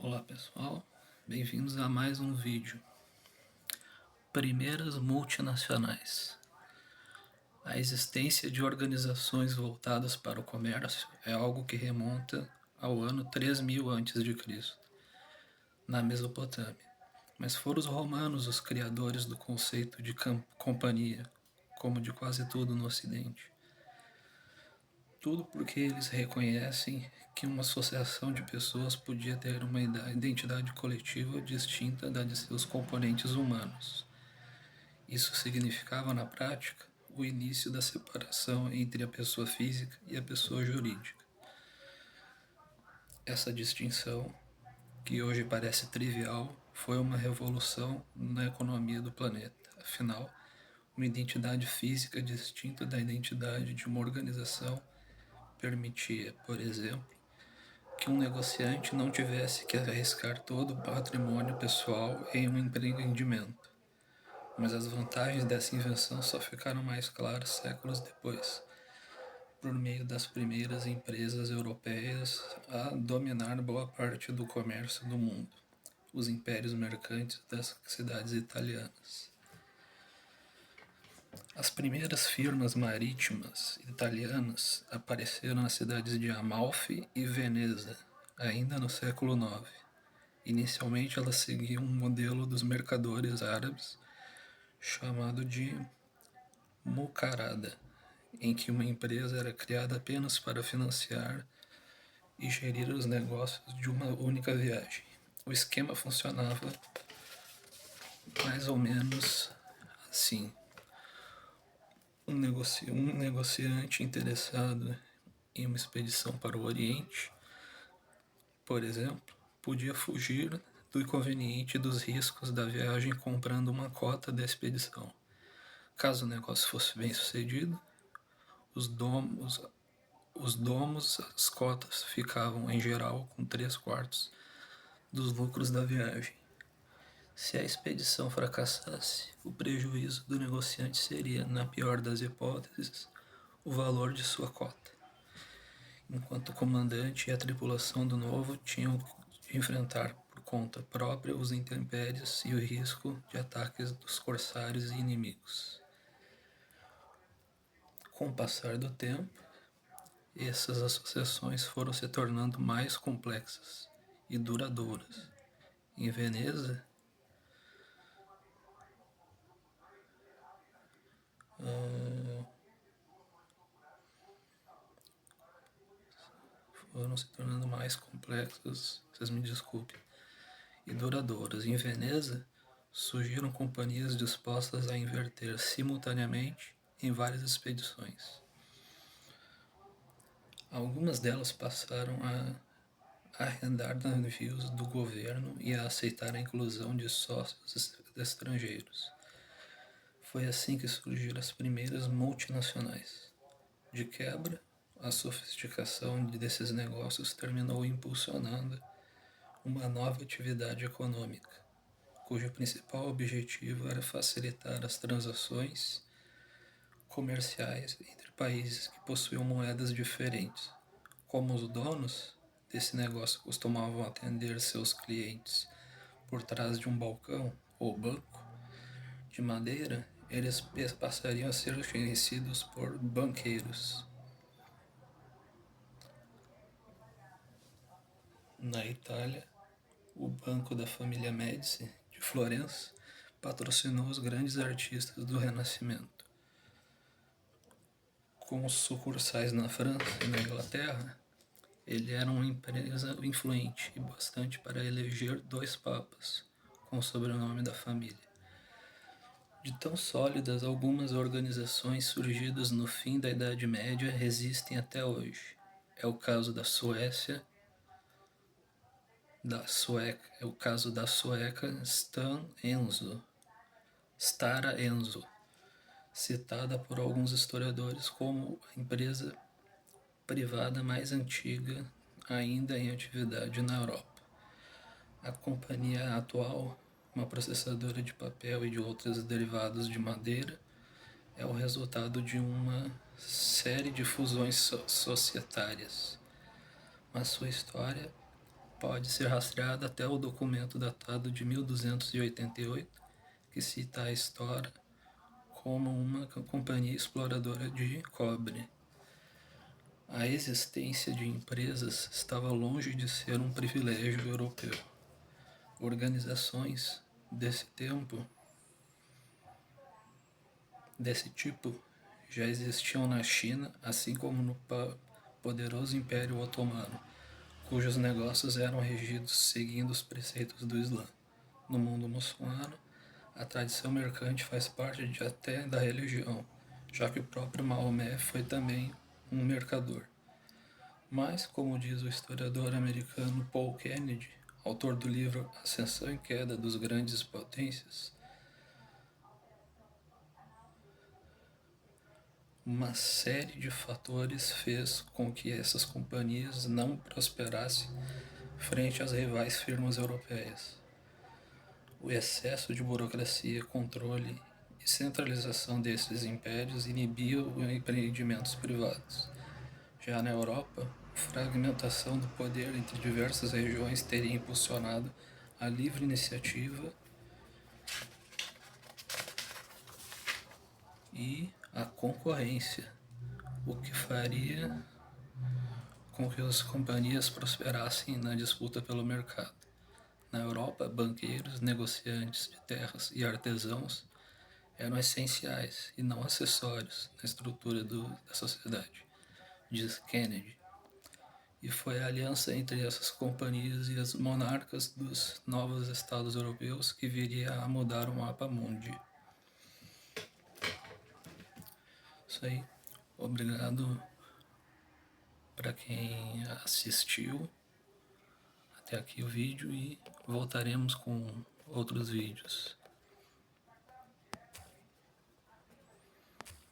Olá pessoal, bem-vindos a mais um vídeo. Primeiras multinacionais. A existência de organizações voltadas para o comércio é algo que remonta ao ano 3000 a.C., na Mesopotâmia. Mas foram os romanos os criadores do conceito de companhia, como de quase tudo no Ocidente. Tudo porque eles reconhecem que uma associação de pessoas podia ter uma identidade coletiva distinta da de seus componentes humanos. Isso significava, na prática, o início da separação entre a pessoa física e a pessoa jurídica. Essa distinção, que hoje parece trivial, foi uma revolução na economia do planeta. Afinal, uma identidade física distinta da identidade de uma organização permitia, por exemplo, que um negociante não tivesse que arriscar todo o patrimônio pessoal em um empreendimento. Mas as vantagens dessa invenção só ficaram mais claras séculos depois, por meio das primeiras empresas europeias a dominar boa parte do comércio do mundo, os impérios mercantes das cidades italianas. As primeiras firmas marítimas italianas apareceram nas cidades de Amalfi e Veneza, ainda no século IX. Inicialmente elas seguiam um modelo dos mercadores árabes chamado de mucarada, em que uma empresa era criada apenas para financiar e gerir os negócios de uma única viagem. O esquema funcionava mais ou menos assim. Um negociante interessado em uma expedição para o Oriente, por exemplo, podia fugir do inconveniente e dos riscos da viagem comprando uma cota da expedição. Caso o negócio fosse bem sucedido, os domos, as cotas ficavam em geral com 3/4 dos lucros da viagem. Se a expedição fracassasse, o prejuízo do negociante seria, na pior das hipóteses, o valor de sua cota, enquanto o comandante e a tripulação do novo tinham de enfrentar por conta própria os intempéries e o risco de ataques dos corsários e inimigos. Com o passar do tempo, essas associações foram se tornando mais complexas e duradouras. Em Veneza, foram se tornando mais complexas, vocês me desculpem, e duradouras. Em Veneza, surgiram companhias dispostas a inverter simultaneamente em várias expedições. Algumas delas passaram a arrendar navios do governo e a aceitar a inclusão de sócios estrangeiros. Foi assim que surgiram as primeiras multinacionais. De quebra, a sofisticação desses negócios terminou impulsionando uma nova atividade econômica, cujo principal objetivo era facilitar as transações comerciais entre países que possuíam moedas diferentes. Como os donos desse negócio costumavam atender seus clientes por trás de um balcão ou banco de madeira, eles passariam a ser conhecidos por banqueiros. Na Itália, o Banco da Família Médici, de Florença, patrocinou os grandes artistas do Renascimento. Com sucursais na França e na Inglaterra, ele era uma empresa influente e bastante para eleger 2 papas, com o sobrenome da família. De tão sólidas, algumas organizações surgidas no fim da Idade Média resistem até hoje. É o caso da Suécia, é o caso da sueca Stara Enso, citada por alguns historiadores como a empresa privada mais antiga ainda em atividade na Europa. A companhia atual, uma processadora de papel e de outros derivados de madeira, é o resultado de uma série de fusões societárias, mas sua história pode ser rastreada até o documento datado de 1288, que cita a história como uma companhia exploradora de cobre. A existência de empresas estava longe de ser um privilégio europeu. Organizações desse tipo já existiam na China, assim como no poderoso Império Otomano, cujos negócios eram regidos seguindo os preceitos do Islã. No mundo muçulmano, a tradição mercante faz parte até da religião, já que o próprio Maomé foi também um mercador. Mas, como diz o historiador americano Paul Kennedy, autor do livro Ascensão e Queda dos Grandes Potências, uma série de fatores fez com que essas companhias não prosperassem frente às rivais firmas europeias. O excesso de burocracia, controle e centralização desses impérios inibia os empreendimentos privados. Já na Europa, a fragmentação do poder entre diversas regiões teria impulsionado a livre iniciativa e a concorrência, o que faria com que as companhias prosperassem na disputa pelo mercado. Na Europa, banqueiros, negociantes de terras e artesãos eram essenciais e não acessórios na estrutura da sociedade, diz Kennedy. E foi a aliança entre essas companhias e as monarcas dos novos estados europeus que viria a mudar o mapa mundi. Isso aí. Obrigado para quem assistiu até aqui o vídeo e voltaremos com outros vídeos.